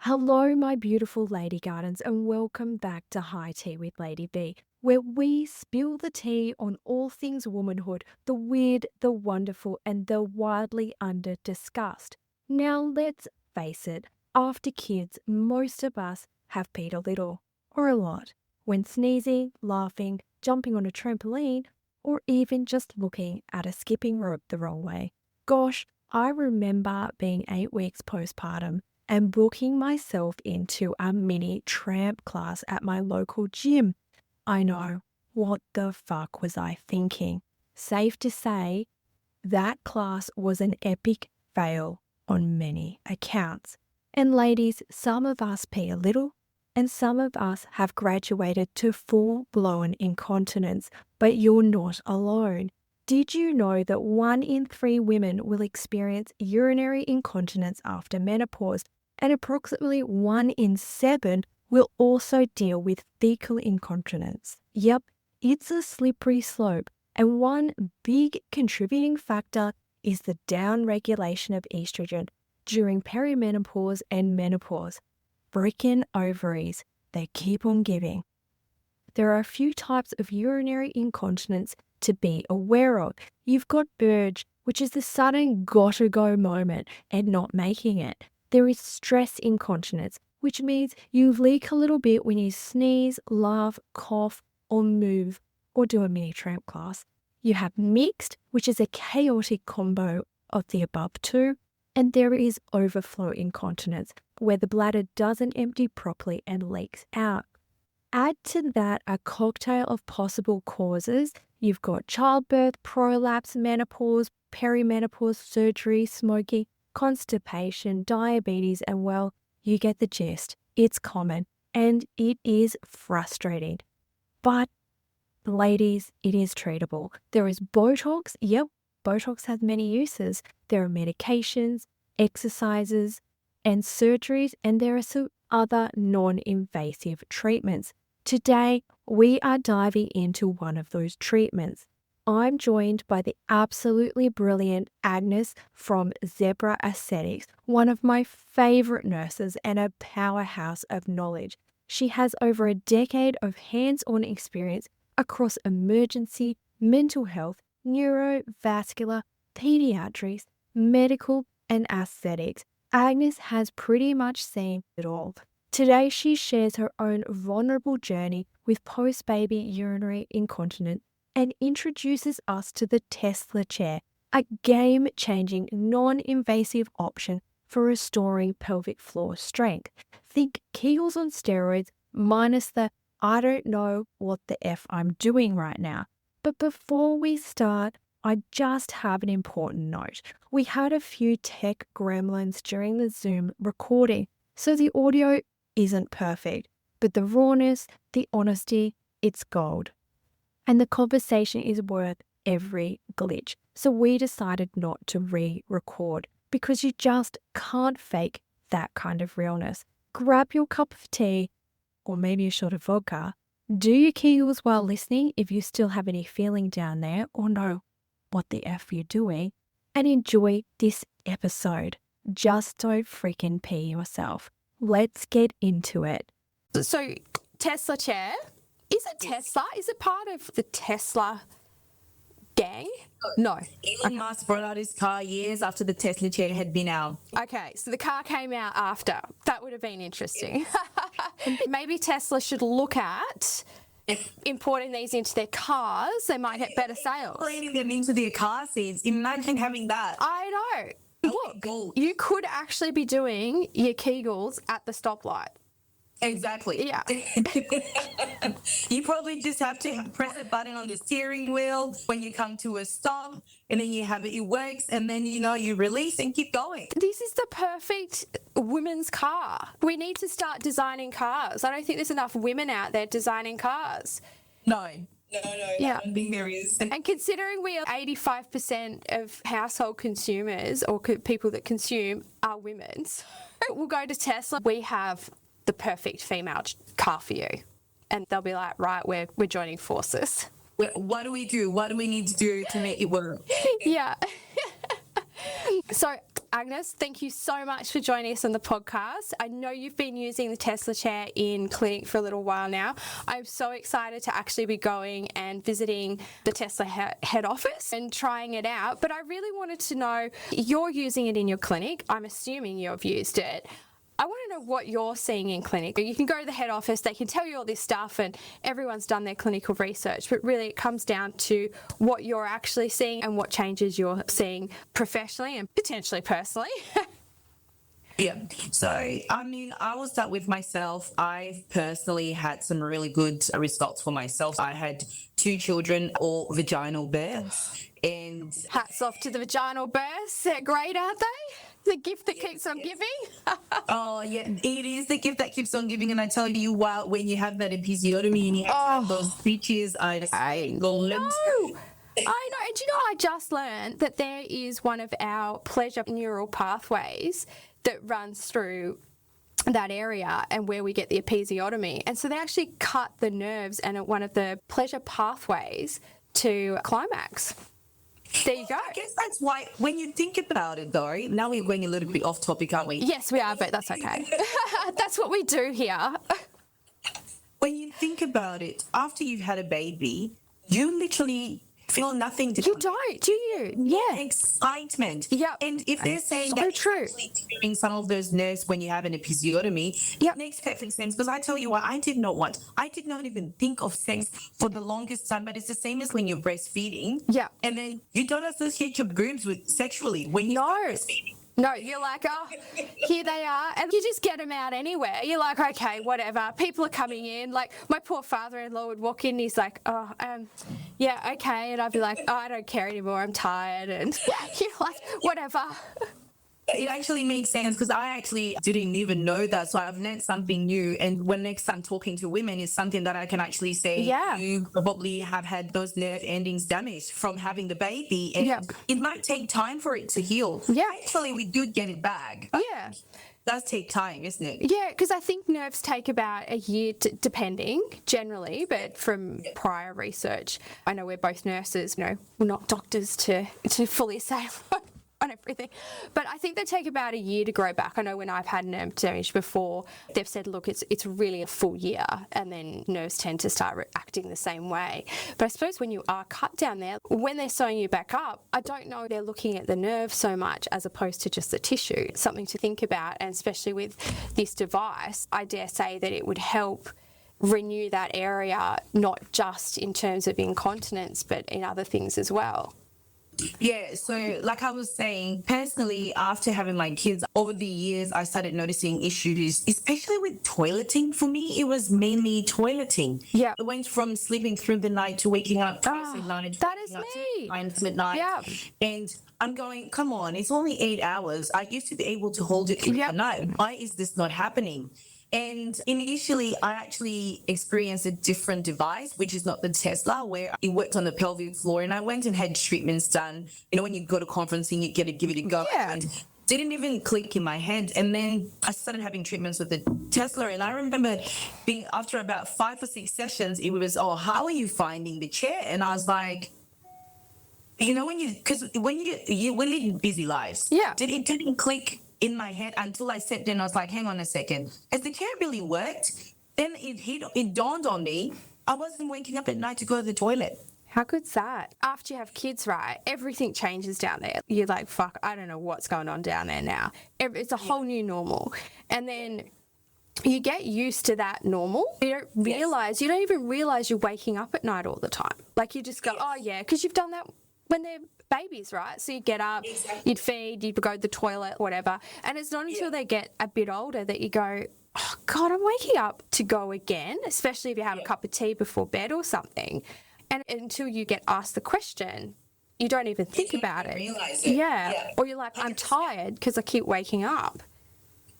Hello, my beautiful Lady Gardens, and welcome back to High Tea with Lady B, where we spill the tea on all things womanhood, the weird, the wonderful, and the widely under-discussed. Now, let's face it, after kids, most of us have peed a little, or a lot, when sneezing, laughing, jumping on a trampoline, or even just looking at a skipping rope the wrong way. Gosh, I remember being 8 weeks postpartum and booking myself into a mini tramp class at my local gym. I know, what the fuck was I thinking? Safe to say, that class was an epic fail on many accounts. And ladies, some of us pee a little, and some of us have graduated to full-blown incontinence, but you're not alone. Did you know that 1 in 3 women will experience urinary incontinence after menopause, and approximately 1 in 7 will also deal with fecal incontinence? Yep, it's a slippery slope, and one big contributing factor is the downregulation of estrogen during perimenopause and menopause. Frickin' ovaries, they keep on giving. There are a few types of urinary incontinence to be aware of. You've got purge, which is the sudden gotta-go moment and not making it. There is stress incontinence, which means you leak a little bit when you sneeze, laugh, cough, or move, or do a mini tramp class. You have mixed, which is a chaotic combo of the above two. And there is overflow incontinence, where the bladder doesn't empty properly and leaks out. Add to that a cocktail of possible causes. You've got childbirth, prolapse, menopause, perimenopause, surgery, smoking, constipation, diabetes, and well, you get the gist. It's common and it is frustrating. But ladies, it is treatable. There is Botox. Yep, Botox has many uses. There are medications, exercises, and surgeries, and there are some other non-invasive treatments. Today, we are diving into one of those treatments. I'm joined by the absolutely brilliant Agnes from Zebra Aesthetics, one of my favorite nurses and a powerhouse of knowledge. She has over a decade of hands-on experience across emergency, mental health, neurovascular, pediatrics, medical, and aesthetics. Agnes has pretty much seen it all. Today, she shares her own vulnerable journey with post-baby urinary incontinence and introduces us to the Tesla chair, a game-changing, non-invasive option for restoring pelvic floor strength. Think Kegels on steroids minus the I don't know what the F I'm doing right now. But before we start, I just have an important note. We had a few tech gremlins during the Zoom recording, so the audio isn't perfect, but the rawness, the honesty, it's gold. And the conversation is worth every glitch. So we decided not to re-record because you just can't fake that kind of realness. Grab your cup of tea or maybe a shot of vodka. Do your Kegels while listening if you still have any feeling down there or know what the F you're doing, and enjoy this episode. Just don't freaking pee yourself. Let's get into it. So, Tesla chair, is it Tesla? Is it part of the Tesla gang? No. Elon Musk brought out his car years after the Tesla chair had been out. Okay, so the car came out after. That would have been interesting. Maybe Tesla should look at importing these into their cars. They might get better sales. Planning them into their car seats. Imagine having that. I know. Look, you could actually be doing your Kegels at the stoplight. Exactly. Yeah. You probably just have to press a button on the steering wheel when you come to a stop, and then you have it works, and then you release and keep going. This is the perfect women's car. We need to start designing cars. I don't think there's enough women out there designing cars. No. Yeah. I don't think there is. And considering we are 85% of household consumers or people that consume are women, so we'll go to Tesla. We have the perfect female car for you. And they'll be like, right, we're joining forces. What do we do? What do we need to do to make it work? Yeah. So Agnes, thank you so much for joining us on the podcast. I know you've been using the Tesla chair in clinic for a little while now. I'm so excited to actually be going and visiting the Tesla head office and trying it out. But I really wanted to know, you're using it in your clinic. I'm assuming you've used it. I want to know what you're seeing in clinic. You can go to the head office, they can tell you all this stuff and everyone's done their clinical research, but really it comes down to what you're actually seeing and what changes you're seeing professionally and potentially personally. Yeah. So, I mean, I will start with myself. I've personally had some really good results for myself. I had 2 children, all vaginal births, and Hats off to the vaginal births. They're great, aren't they? The gift that keeps on giving. oh yeah, it is the gift that keeps on giving. And I tell you what, when you have that episiotomy and you have those stitches, I know. I know. And do you know, I just learned that there is one of our pleasure neural pathways that runs through that area and where we get the episiotomy. And so they actually cut the nerves and one of the pleasure pathways to climax. There you go. I guess that's why, when you think about it, though, now we're going a little bit off topic, aren't we? Yes, we are, but that's okay. That's what we do here. When you think about it, after you've had a baby, you literally feel nothing to You don't, do you? Yeah. Excitement. Yep. And if they're saying So that true. actually clearing some of those nerves when you have an episiotomy, Yep. it makes perfect sense. Because I tell you what, I did not even think of sex for the longest time, but it's the same as when you're breastfeeding. Yeah. And then you don't associate your boobs with sexually when you're breastfeeding. No, you're like, oh, here they are. And you just get them out anywhere. You're like, okay, whatever. People are coming in. Like, my poor father-in-law would walk in and he's like, oh, yeah, okay. And I'd be like, oh, I don't care anymore. I'm tired. And you're like, whatever. It actually makes sense because I actually didn't even know that. So I've learned something new. And when next I'm talking to women, it's something that I can actually say, you probably have had those nerve endings damaged from having the baby. And it might take time for it to heal. Yeah. Actually, we do get it back. Yeah. It does take time, isn't it? Yeah, because I think nerves take about a year, depending, generally, but from prior research, I know we're both nurses, we're not doctors to fully say on everything, but I think they take about a year to grow back. I know when I've had nerve damage before, they've said, look, it's really a full year, and then nerves tend to start reacting the same way. But I suppose when you are cut down there, when they're sewing you back up, I don't know they're looking at the nerve so much as opposed to just the tissue. It's something to think about, and especially with this device, I dare say that it would help renew that area, not just in terms of incontinence, but in other things as well. Yeah, so like I was saying, personally, after having my kids, over the years, I started noticing issues, especially with toileting. For me, it was mainly toileting. Yeah. It went from sleeping through the night to waking up twice at night. That is me. Midnight. Yeah. And I'm going, come on, it's only 8 hours. I used to be able to hold it through the night. Why is this not happening? And initially, I actually experienced a different device, which is not the Tesla, where it worked on the pelvic floor. And I went and had treatments done. You know, when you go to conferencing, you get to give it a go. Yeah. And didn't even click in my head. And then I started having treatments with the Tesla. And I remember being, after about 5 or 6 sessions, it was, oh, how are you finding the chair? And I was like, you know, when you live busy lives, it didn't click in my head until I sat down. I was like, hang on a second, has the chair really worked? Then it dawned on me, I wasn't waking up at night to go to the toilet. How good's that? After you have kids, right, everything changes down there. You're like, fuck, I don't know what's going on down there now. It's a whole new normal. And then you get used to that normal. You don't even realize you're waking up at night all the time. Like, you just go, oh yeah, because you've done that when they're babies, right? So you get up, you'd feed, you'd go to the toilet, whatever. And it's not until they get a bit older that you go, oh God, I'm waking up to go again, especially if you have a cup of tea before bed or something. And until you get asked the question, you don't even think about it. Realize it. Yeah. Or you're like, I'm tired because I keep waking up.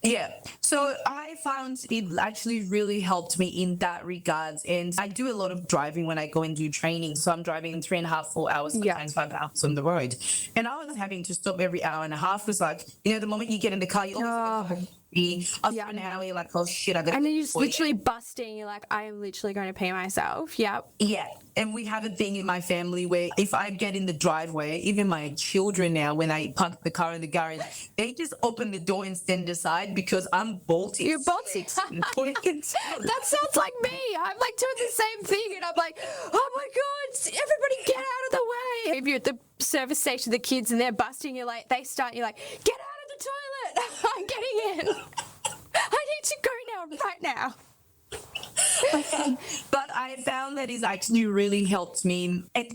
Yeah. So I found it actually really helped me in that regards. And I do a lot of driving when I go and do training. So I'm driving 3.5, 4 hours, sometimes 5 hours on the road. And I was having to stop every hour and a half. It was like, you know, the moment you get in the car, you always after an hour, you're like, oh shit, I got. And then you're just literally busting. You're like, I am literally going to pee myself. Yep. Yeah. And we have a thing in my family where if I get in the driveway, even my children now, when I park the car in the garage, they just open the door and stand aside because I'm bolting. You're bolting. That sounds like me. I'm like doing the same thing, and I'm like, oh my god, everybody get out of the way. If you're at the service station, the kids, and they're busting, you're like, they start, you're like, get out of the toilet. I'm getting in. I need to go now, right now. But I found that it's actually really helped me. And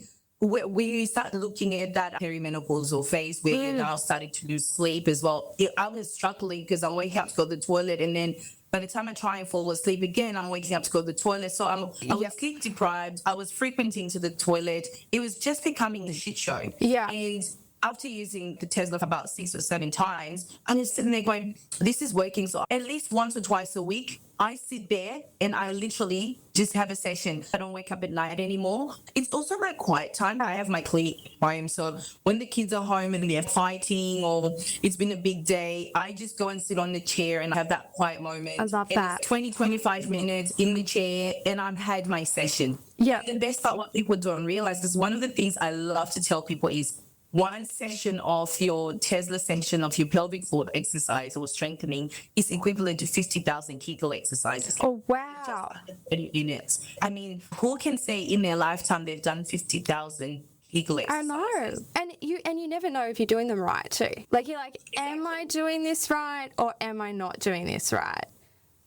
we start looking at that perimenopausal phase where you're now starting to lose sleep as well. I was struggling because I wake up to go to the toilet, and then by the time I try and fall asleep again, I'm waking up to go to the toilet. So I was sleep deprived. I was frequenting to the toilet. It was just becoming a shit show. Yeah. And after using the Tesla for about 6 or 7 times, I'm just sitting there going, this is working. So at least once or twice a week, I sit there and I literally just have a session. I don't wake up at night anymore. It's also my quiet time. I have my clique home. So when the kids are home and they're fighting or it's been a big day, I just go and sit on the chair and have that quiet moment. I love and that. It's 20, 25 minutes in the chair and I've had my session. Yeah. And the best part, what people don't realize is one of the things I love to tell people is one session of your Tesla session of your pelvic floor exercise or strengthening is equivalent to 50,000 Kegel exercises. Oh, wow. 30 minutes. I mean, who can say in their lifetime they've done 50,000 Kegel I exercises? know. And you never know if you're doing them right too. Like you're like, am I doing this right or am I not doing this right?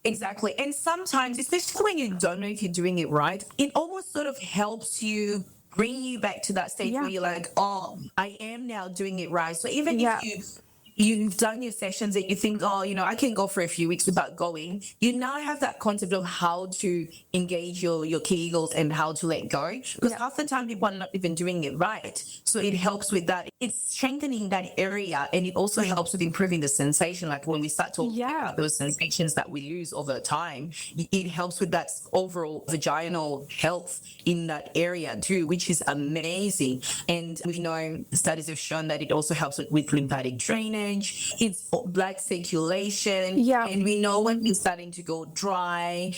Exactly. And sometimes, especially when you don't know if you're doing it right, it almost sort of helps you bring you back to that stage where you're like, oh, I am now doing it right. So even if you've done your sessions and you think, oh, I can go for a few weeks without going, you now have that concept of how to engage your Kegels and how to let go. Because half the time people are not even doing it right. So it helps with that. It's strengthening that area and it also helps with improving the sensation. Like when we start talking about those sensations that we lose over time, it helps with that overall vaginal health in that area too, which is amazing. And we know studies have shown that it also helps with lymphatic drainage. It's blood circulation. Yeah. And we know when we're starting to go dry,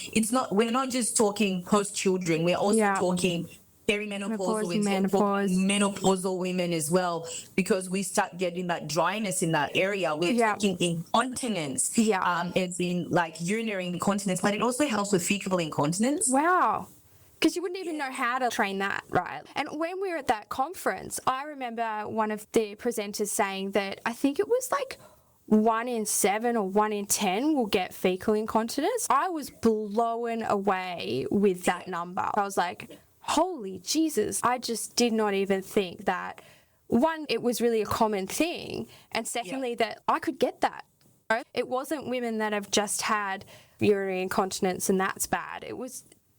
we're not just talking post-children, we're also talking perimenopausal, menopause. Menopausal women as well, because we start getting that dryness in that area. We're talking incontinence. It's in like urinary incontinence, but it also helps with fecal incontinence. Wow. Because you wouldn't even know how to train that, right? And when we were at that conference, I remember one of the presenters saying that I think it was like 1 in 7 or 1 in 10 will get fecal incontinence. I was blown away with that number. I was like, holy Jesus. I just did not even think that, one, it was really a common thing, and secondly, that I could get that. It wasn't women that have just had urinary incontinence and that's bad.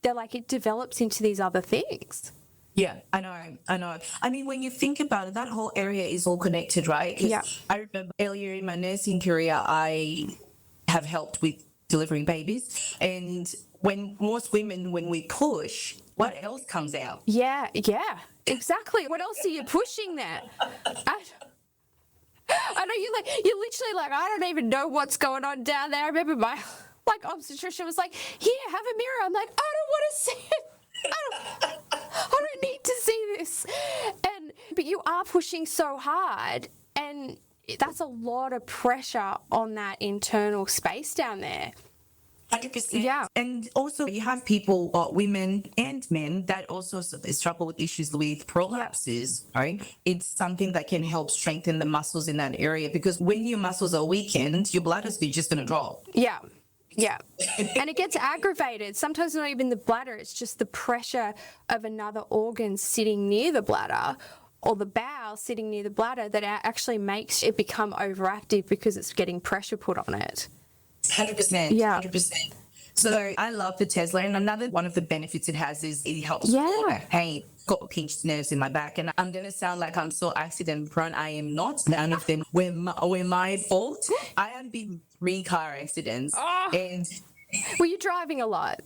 They're like, it develops into these other things. Yeah, I know. I mean, when you think about it, that whole area is all connected, right? 'Cause I remember earlier in my nursing career, I have helped with delivering babies. And when we push, what else comes out? Yeah, exactly. What else are you pushing there? I know you're literally like, I don't even know what's going on down there. I remember my obstetrician was like, here, have a mirror. I'm like, I don't want to see it. I don't need to see this. But you are pushing so hard, and that's a lot of pressure on that internal space down there. 100%. Yeah. And also you have people, women and men, that also struggle with issues with prolapses, right? It's something that can help strengthen the muscles in that area, because when your muscles are weakened, your bladder speed is just going to drop. Yeah. Yeah. And it gets aggravated. Sometimes not even the bladder, it's just the pressure of another organ sitting near the bladder or the bowel sitting near the bladder that actually makes it become overactive because it's getting pressure put on it. 100%. Yeah. 100%. So I love the Tesla, and another one of the benefits it has is it helps with pain. Got pinched nerves in my back, and I'm gonna sound like I'm so accident prone. I am not. None of them were my fault. I have been 3 car accidents, and were you driving a lot?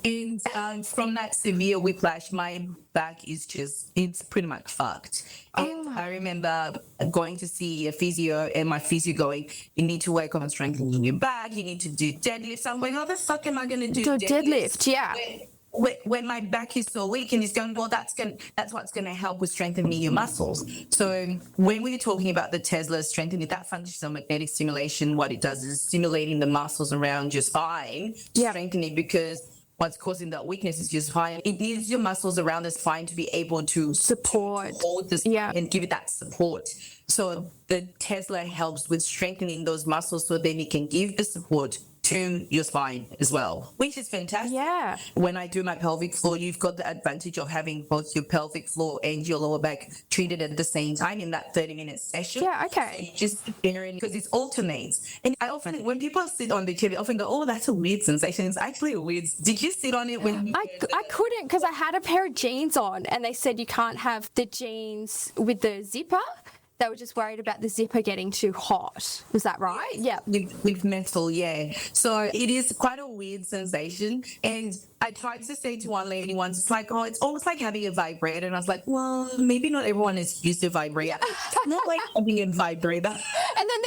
And from that severe whiplash, my back is it's pretty much fucked. And I remember going to see a physio and my physio going, you need to work on strengthening your back, you need to do deadlifts. I'm like, how the fuck am I going to do deadlift? Yeah. When my back is so weak, and he's going, well, that's what's going to help with strengthening your muscles. So when we're talking about the Tesla strengthening, that functional magnetic stimulation, what it does is stimulating the muscles around your spine, strengthening, because what's causing that weakness is your spine. It needs your muscles around the spine to be able to Support. hold this and give it that support. So the Tesla helps with strengthening those muscles so then it can give the support to your spine as well, which is fantastic. Yeah. When I do my pelvic floor, you've got the advantage of having both your pelvic floor and your lower back treated at the same time in that 30-minute session. Yeah, okay. So you just prepare it because it alternates. And I often, when people sit on the chair, they often go, oh, that's a weird sensation. It's actually a weird. Did you sit on it when I couldn't, because I had a pair of jeans on and they said you can't have the jeans with the zipper. They were just worried about the zipper getting too hot. Was that right? Yeah. With metal, yeah. So it is quite a weird sensation. And I tried to say to one lady once, it's like, oh, it's almost like having a vibrator. And I was like, well, maybe not everyone is used to vibrator. It's not like having a vibrator. And then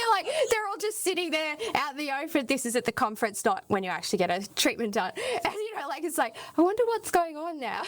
they're all just sitting there out in the open. This is at the conference, not when you actually get a treatment done. And, it's like, I wonder what's going on now.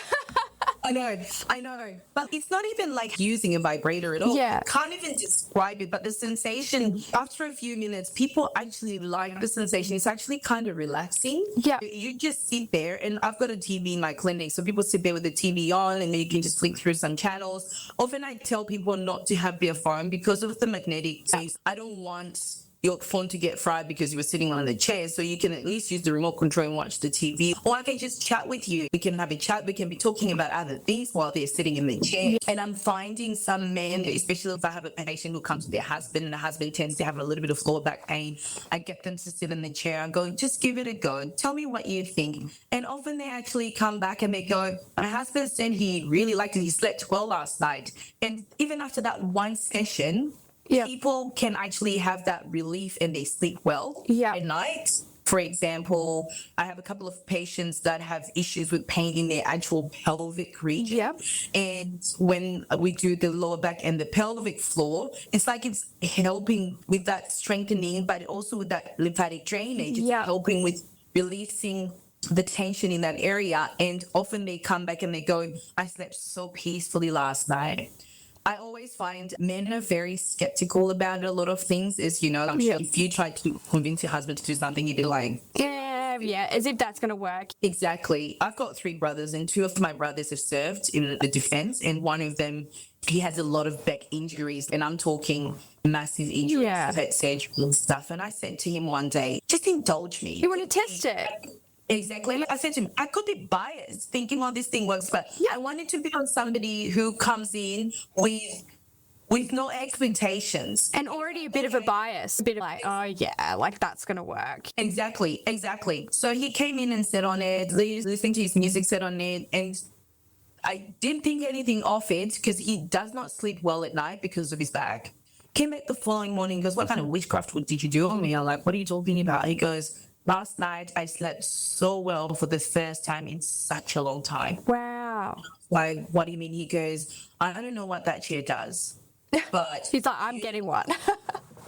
I know. But it's not even like using a vibrator at all. Yeah. Can't even describe it, but the sensation, after a few minutes, people actually like the sensation. It's actually kind of relaxing. Yeah. You just sit there, and I've got a TV in my clinic, so people sit there with the TV on, and then you can just flick through some channels. Often I tell people not to have their phone because of the magnetic space. I don't want your phone to get fried because you were sitting on the chair, so you can at least use the remote control and watch the TV. Or I can just chat with you. We can have a chat. We can be talking about other things while they're sitting in the chair. And I'm finding some men, especially if I have a patient who comes with their husband and the husband tends to have a little bit of lower back pain, I get them to sit in the chair and go, just give it a go. Tell me what you think. And often they actually come back and they go, my husband said he really liked it. He slept well last night. And even after that one session, people can actually have that relief and they sleep well at night. For example, I have a couple of patients that have issues with pain in their actual pelvic region. Yep. And when we do the lower back and the pelvic floor, it's like it's helping with that strengthening, but also with that lymphatic drainage. It's helping with releasing the tension in that area. And often they come back and they go, I slept so peacefully last night. I always find men are very skeptical about a lot of things. As you know, I'm sure if you try to convince your husband to do something, you'd be like, yeah, as if that's going to work. Exactly. I've got 3 brothers, and 2 of my brothers have served in the defense, and one of them, he has a lot of back injuries, and I'm talking massive injuries, had surgery and stuff. And I said to him one day, just indulge me. You want to test it? Exactly. I said to him, I could be biased thinking, this thing works, but I wanted to be on somebody who comes in with no expectations. And already a bit of a bias, a bit of like, oh yeah, like that's going to work. Exactly. So he came in and said on it, listening to his music, said on it, and I didn't think anything of it because he does not sleep well at night because of his back. Came back the following morning, goes, what kind of witchcraft did you do on me? I'm like, what are you talking about? He goes, last night I slept so well for the first time in such a long time. Wow. Like, what do you mean? He goes, I don't know what that chair does, but he's like, I'm getting one.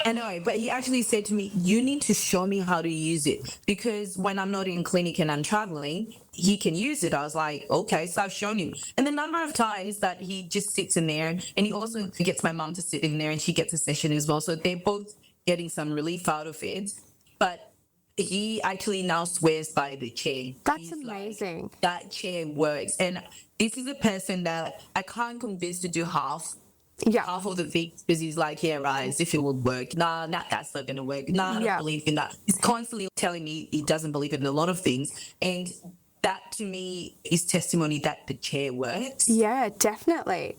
I know, but he actually said to me, you need to show me how to use it, because when I'm not in clinic and I'm traveling, he can use it. I was like, okay, so I've shown him. And the number of times that he just sits in there, and he also gets my mom to sit in there and she gets a session as well. So they're both getting some relief out of it. But he actually now swears by the chair. That's amazing. Like, that chair works. And this is a person that I can't convince to do half of the things, because he's like, yeah, right, as if it would work. Nah, that's not going to work. Nah, I don't believe in that. He's constantly telling me he doesn't believe in a lot of things. And that to me is testimony that the chair works. Yeah, definitely.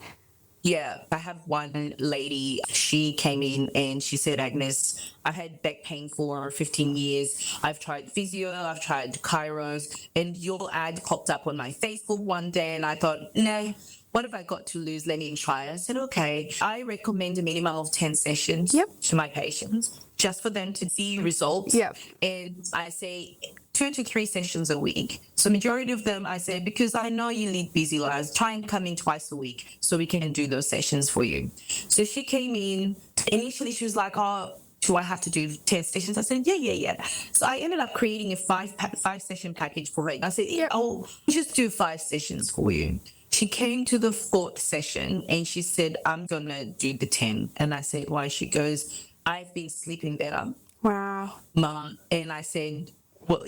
Yeah, I have one lady, she came in and she said, Agnes, I've had back pain for 15 years. I've tried physio, I've tried chiros, and your ad popped up on my Facebook one day and I thought, no, what have I got to lose? Let me try. I said, okay. I recommend a minimum of 10 sessions to my patients just for them to see results. Yep. And I say, 2 to 3 sessions a week. So majority of them, I said, because I know you lead busy lives, try and come in twice a week so we can do those sessions for you. So she came in. Initially, she was like, oh, do I have to do 10 sessions? I said, yeah. So I ended up creating a five session package for her. I said, yeah, I'll just do 5 sessions for you. She came to the 4th session and she said, I'm going to do the 10. And I said, why? She goes, I've been sleeping better. Wow. Mom. And I said, well,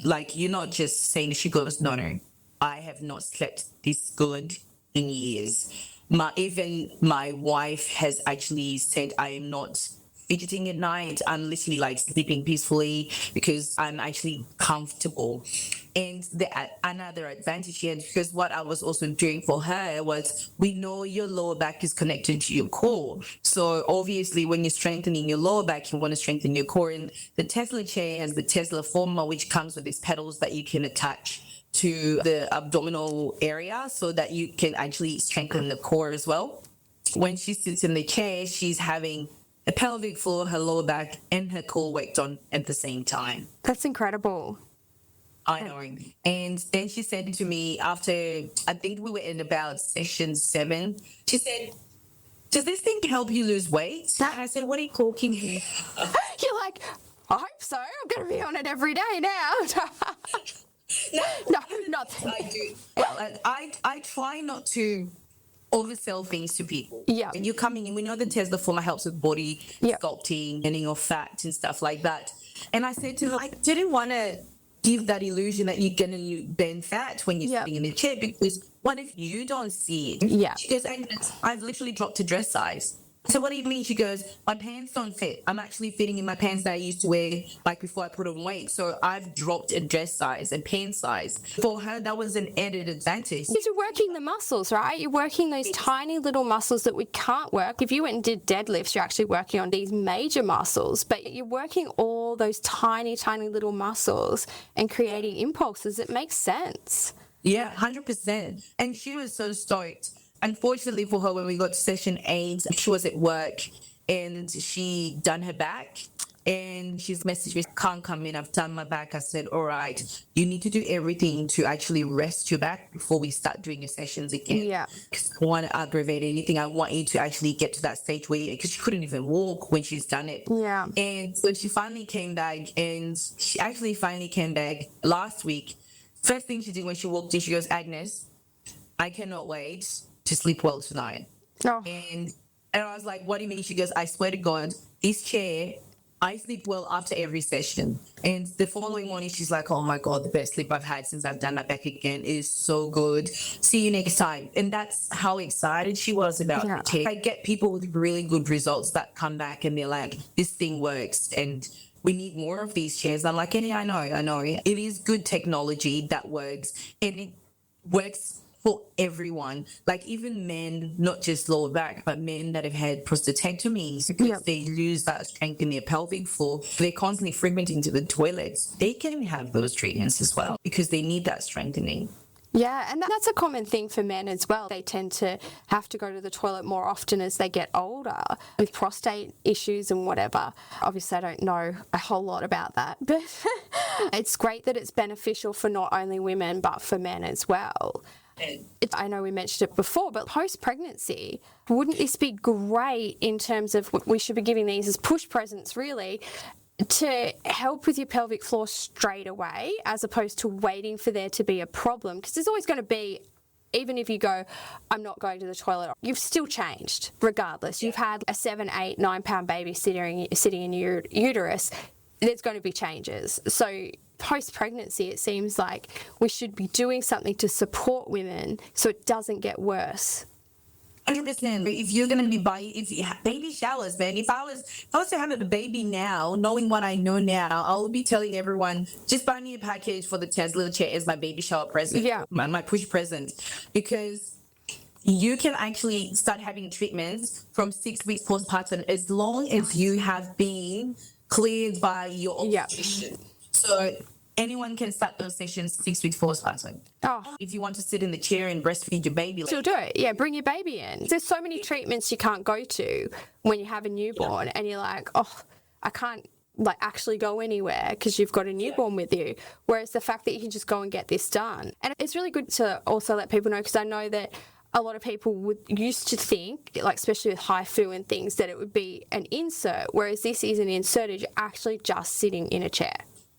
like, you're not just saying. She goes, no, I have not slept this good in years. Even my wife has actually said I am not fidgeting at night. I'm literally like sleeping peacefully because I'm actually comfortable. And another advantage here, because what I was also doing for her was, we know your lower back is connected to your core. So obviously when you're strengthening your lower back, you want to strengthen your core. And the Tesla chair has the Tesla former, which comes with these pedals that you can attach to the abdominal area so that you can actually strengthen the core as well. When she sits in the chair, she's having a pelvic floor, her lower back, and her core worked on at the same time. That's incredible. I know. And then she said to me after, I think we were in about session 7, she said, does this thing help you lose weight? And I said, what are you talking here? You're like, I hope so. I'm going to be on it every day now. No, nothing. I do. Well, I try not to oversell things to people. Yeah. When you're coming in, we know the Tesla former helps with body sculpting, burning of fat and stuff like that. And I said to her, I didn't want to give that illusion that you're going to burn fat when you're sitting in the chair, because what if you don't see it? Yeah. She goes, Agnes, I've literally dropped a dress size. So what do you mean? She goes, my pants don't fit. I'm actually fitting in my pants that I used to wear like before I put on weight. So I've dropped a dress size and pant size. For her, that was an added advantage. Because you're working the muscles, right? You're working those tiny little muscles that we can't work. If you went and did deadlifts, you're actually working on these major muscles, but you're working all those tiny, tiny little muscles and creating impulses. It makes sense. Yeah, 100%. And she was so stoked. Unfortunately for her, when we got to session 8, she was at work and she done her back. And she's messaged me, can't come in, I've done my back. I said, all right, you need to do everything to actually rest your back before we start doing your sessions again. Yeah. Because I don't want to aggravate anything. I want you to actually get to that stage where, because she couldn't even walk when she's done it. Yeah. And so she finally came back, and she actually finally came back last week. First thing she did when she walked in, she goes, Agnes, I cannot wait to sleep well tonight. Oh. And I was like, what do you mean? She goes, I swear to God, this chair, I sleep well after every session. And the following morning, she's like, oh my God, the best sleep I've had since I've done that back again. It is so good. See you next time. And that's how excited she was about the chair. I get people with really good results that come back and they're like, this thing works and we need more of these chairs. I'm like, yeah, I know. It is good technology that works, and it works for everyone, like even men, not just lower back, but men that have had prostatectomies because they lose that strength in their pelvic floor. They're constantly frequenting to the toilets. They can have those treatments as well because they need that strengthening. Yeah, and that's a common thing for men as well. They tend to have to go to the toilet more often as they get older with prostate issues and whatever. Obviously, I don't know a whole lot about that, but it's great that it's beneficial for not only women, but for men as well. I know we mentioned it before, but post-pregnancy, wouldn't this be great in terms of we should be giving these as push presents, really, to help with your pelvic floor straight away, as opposed to waiting for there to be a problem? Because there's always going to be, even if you go, I'm not going to the toilet, you've still changed regardless. You've had a 7, 8, 9 pound baby sitting in your uterus. There's going to be changes. So post-pregnancy, it seems like we should be doing something to support women so it doesn't get worse. 100%. If you're going to be baby showers, man, if I was to have a baby now, knowing what I know now, I'll be telling everyone, just buy me a package for the Tesla chair as my baby shower present. Yeah. My push present. Because you can actually start having treatments from 6 weeks postpartum as long as you have been cleared by your obstetrician. So anyone can start those sessions 6 weeks postpartum. Oh. If you want to sit in the chair and breastfeed your baby. Still do it. Yeah, bring your baby in. There's so many treatments you can't go to when you have a newborn and you're like, oh, I can't like actually go anywhere because you've got a newborn with you. Whereas the fact that you can just go and get this done. And it's really good to also let people know, because I know that a lot of people used to think, like especially with HIFU and things, that it would be an insert, whereas this isn't inserted. You're actually just sitting in a chair.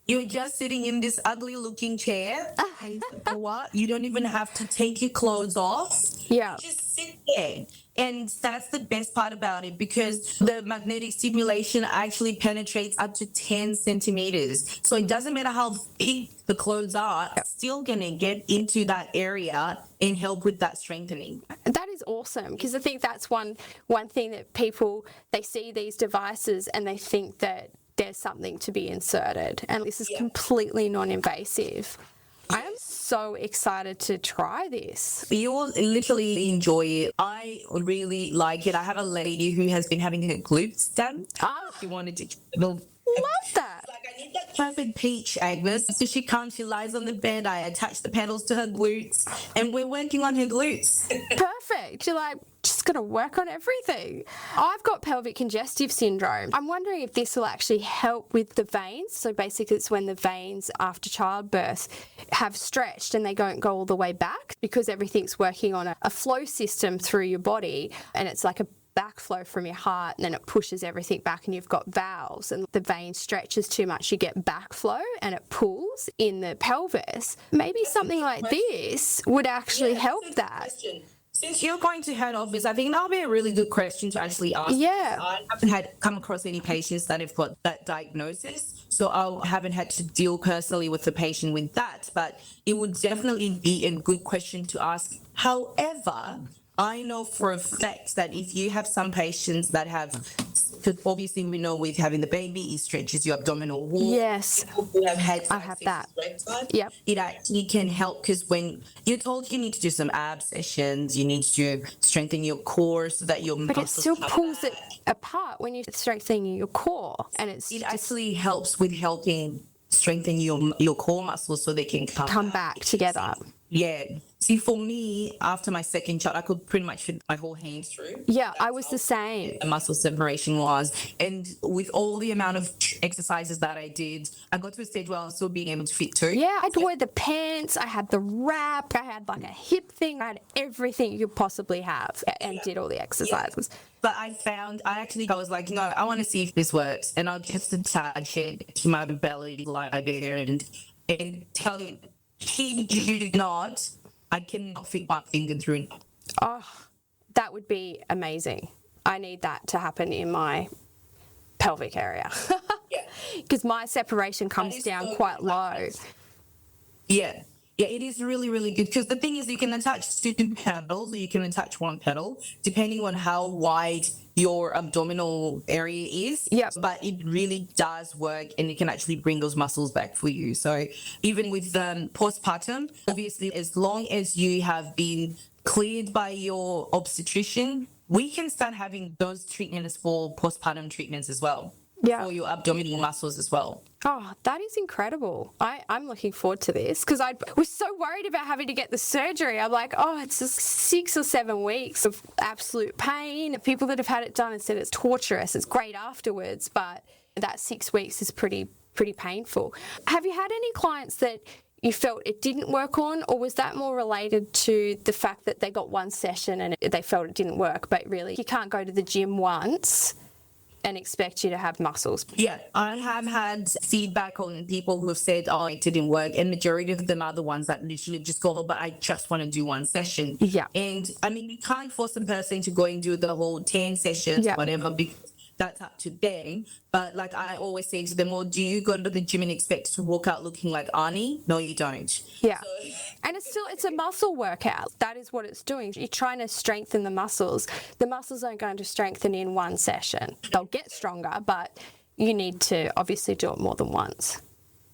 You're just sitting in this ugly looking chair. And you know what? You don't even have to take your clothes off. Yeah. You just sit there. And that's the best part about it, because the magnetic stimulation actually penetrates up to 10 centimeters. So it doesn't matter how big the clothes are, it's still going to get into that area and help with that strengthening. That is awesome, because I think that's one thing that people, they see these devices and they think that there's something to be inserted, and this is completely non-invasive. I am so excited to try this. You'll literally enjoy it. I really like it. I have a lady who has been having her glutes done. She wanted to Love that. like, I need that perfect peach, Agnes. So she comes, she lies on the bed, I attach the pedals to her glutes, and we're working on her glutes. Perfect. You're like, just going to work on everything. I've got pelvic congestive syndrome. I'm wondering if this will actually help with the veins. So basically it's when the veins after childbirth have stretched and they don't go all the way back, because everything's working on a flow system through your body, and it's like a backflow from your heart, and then it pushes everything back, and you've got valves, and the vein stretches too much, you get backflow and it pulls in the pelvis. Maybe something like this would actually help that. Since you're going to head office, I think that'll be a really good question to actually ask. Yeah. I haven't come across any patients that have got that diagnosis, so I haven't had to deal personally with the patient with that, but it would definitely be a good question to ask. However, I know for a fact that if you have some patients that have, because obviously we know with having the baby, it stretches your abdominal wall. Yes. People who have had I have that. Yep. It actually can help, because when you're told you need to do some ab sessions, you need to strengthen your core so that your But it muscles still come pulls back. it apart when you're strengthening your core, and It actually helps with helping strengthen your core muscles so they can come back together. Yeah. See, for me, after my second child, I could pretty much fit my whole hands through. Yeah, I was the same. The muscle separation was. And with all the amount of exercises that I did, I got to a stage where I was still being able to fit too. Yeah, I wore the pants, I had the wrap, I had like a hip thing, I had everything you could possibly have, and did all the exercises. But I was like, no, I want to see if this works. And I'll just attach it to my belly like there and tell you, you not, I cannot fit my finger through. Oh, that would be amazing. I need that to happen in my pelvic area. Because my separation comes down quite low. Yeah. Yeah, it is really, really good, because the thing is you can attach two pedals, or you can attach one pedal, depending on how wide your abdominal area is. Yep. But it really does work, and it can actually bring those muscles back for you. So even with postpartum, obviously, as long as you have been cleared by your obstetrician, we can start having those treatments for postpartum treatments as well. Yeah. For your abdominal muscles as well. Oh, that is incredible. I'm looking forward to this, because I was so worried about having to get the surgery. I'm like, oh, it's just 6 or 7 weeks of absolute pain. People that have had it done and said it's torturous. It's great afterwards, but that 6 weeks is pretty painful. Have you had any clients that you felt it didn't work on, or was that more related to the fact that they got one session and they felt it didn't work, but really you can't go to the gym once and expect you to have muscles? Yeah, I have had feedback on people who have said, oh, it didn't work. And majority of them are the ones that literally just go, oh, but I just want to do one session. Yeah. And I mean, you can't force a person to go and do the whole 10 sessions, whatever, because that's up to them. But like I always say to them, well, do you go to the gym and expect to walk out looking like Arnie? No, you don't. Yeah. And it's a muscle workout. That is what it's doing. You're trying to strengthen the muscles. The muscles aren't going to strengthen in one session. They'll get stronger, but you need to obviously do it more than once.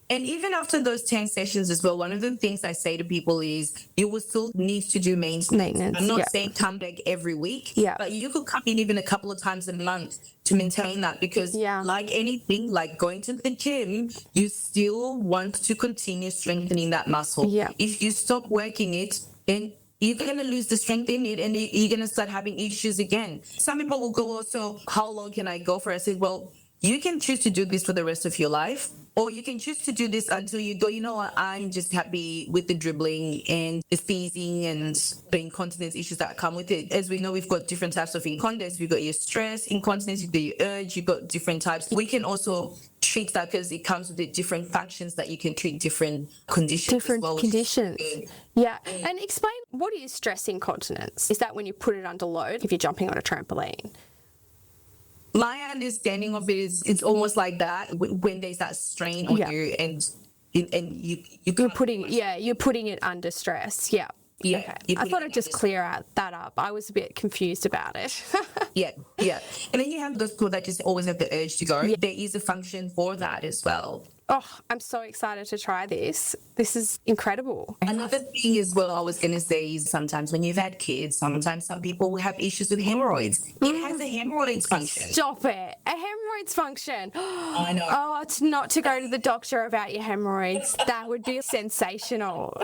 And even after those 10 sessions as well, one of the things I say to people is you will still need to do maintenance. I'm not saying come back every week, but you could come in even a couple of times a month to maintain that, because like anything, like going to the gym, you still want to continue strengthening that muscle. Yeah. If you stop working it, then you're going to lose the strength in it, and you're going to start having issues again. Some people will go also, how long can I go for? I said, well, you can choose to do this for the rest of your life, or you can choose to do this until you go, you know what, I'm just happy with the dribbling and the feezing and the incontinence issues that come with it. As we know, we've got different types of incontinence. We've got your stress incontinence, you've got your urge, you've got different types. We can also treat that because it comes with the different functions that you can treat different conditions. Different as well, conditions. Yeah. And explain, what is stress incontinence? Is that when you put it under load if you're jumping on a trampoline? My understanding of it is it's almost like that when there's that strain on you and you're putting it under stress. Yeah. Yeah. Okay. I thought I'd just clear that up. I was a bit confused about it. Yeah. And then you have those people that just always have the urge to go. Yeah. There is a function for that as well. Oh, I'm so excited to try this. This is incredible. Another thing as well I was going to say is sometimes when you've had kids, sometimes some people have issues with hemorrhoids. It has a hemorrhoids function. Stop it. A hemorrhoids function. I know. Oh, it's not to go to the doctor about your hemorrhoids. That would be sensational.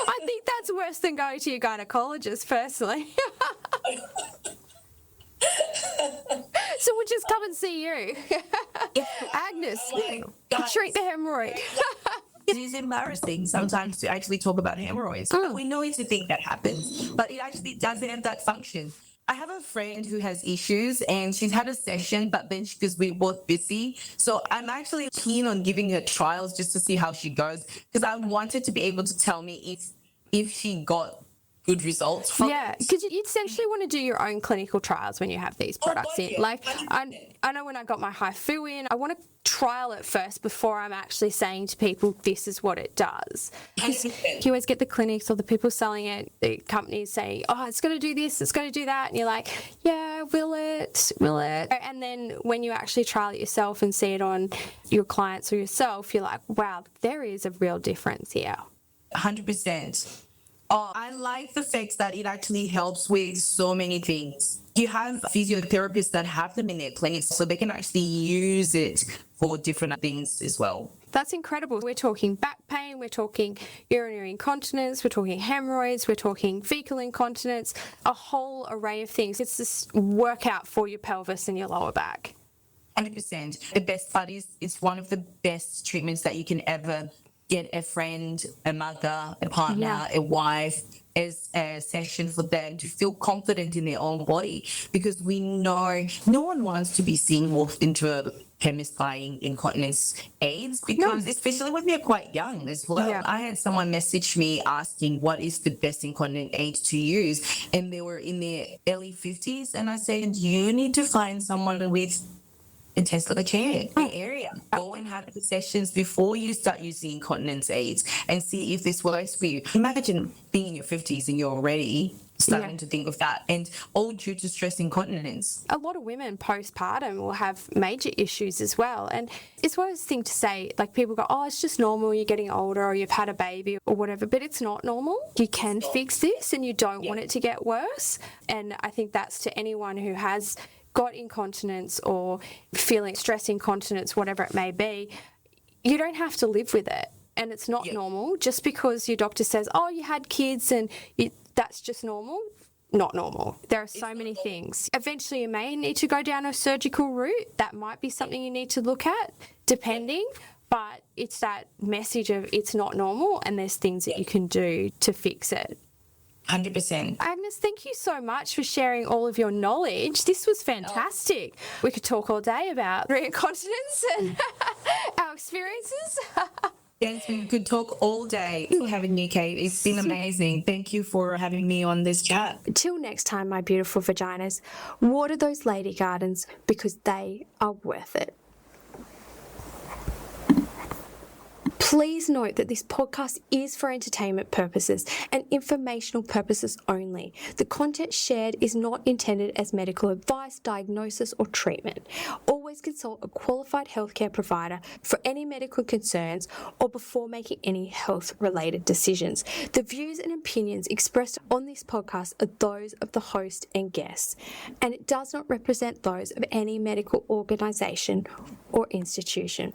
I think that's worse than going to your gynecologist, personally. So we'll just come and see you. Agnes, treat the hemorrhoid. It is embarrassing sometimes to actually talk about hemorrhoids. We know it's a thing that happens, but it actually doesn't have that function. I have a friend who has issues and she's had a session, but then because we're both busy. So I'm actually keen on giving her trials just to see how she goes, because I wanted to be able to tell me if she got good results from because you essentially want to do your own clinical trials when you have these products in. Like, I know when I got my HIFU in, I want to trial it first before I'm actually saying to people, this is what it does. You always get the clinics or the people selling it, the companies saying, oh, it's going to do this, it's going to do that. And you're like, yeah, will it? And then when you actually trial it yourself and see it on your clients or yourself, you're like, wow, there is a real difference here. 100%. Oh, I like the fact that it actually helps with so many things. You have physiotherapists that have them in their clinics, so they can actually use it for different things as well. That's incredible. We're talking back pain, we're talking urinary incontinence, we're talking hemorrhoids, we're talking fecal incontinence, a whole array of things. It's this workout for your pelvis and your lower back. 100%. The best part is it's one of the best treatments that you can ever get a friend, a mother, a partner, a wife, as a session for them to feel confident in their own body, because we know no one wants to be seen walked into a chemist buying incontinence aids, because especially when they're quite young as well. Yeah. I had someone message me asking what is the best incontinent aid to use, and they were in their early 50s, and I said, you need to find someone with a Tesla chair in the area. Go and have the sessions before you start using incontinence aids and see if this works for you. Imagine being in your 50s and you're already starting to think of that, and all due to stress incontinence. A lot of women postpartum will have major issues as well, and it's one of those things to say, like, people go, oh, it's just normal, you're getting older or you've had a baby or whatever, but it's not normal. You can fix this and you don't want it to get worse. And I think that's to anyone who has got incontinence or feeling stress incontinence, whatever it may be. You don't have to live with it, and it's not normal. Just because your doctor says, oh, you had kids and that's just normal. Not normal. There are so many things. Eventually you may need to go down a surgical route. That might be something you need to look at, depending, but it's that message of it's not normal and there's things that you can do to fix it. 100%. Agnes, thank you so much for sharing all of your knowledge. This was fantastic. We could talk all day about incontinence and our experiences. Yes, we could talk all day. Thanks for having me, Kate. It's been amazing. Thank you for having me on this chat. Till next time, my beautiful vaginas, water those lady gardens because they are worth it. Please note that this podcast is for entertainment purposes and informational purposes only. The content shared is not intended as medical advice, diagnosis, or treatment. Always consult a qualified healthcare provider for any medical concerns or before making any health-related decisions. The views and opinions expressed on this podcast are those of the host and guests, and it does not represent those of any medical organisation or institution.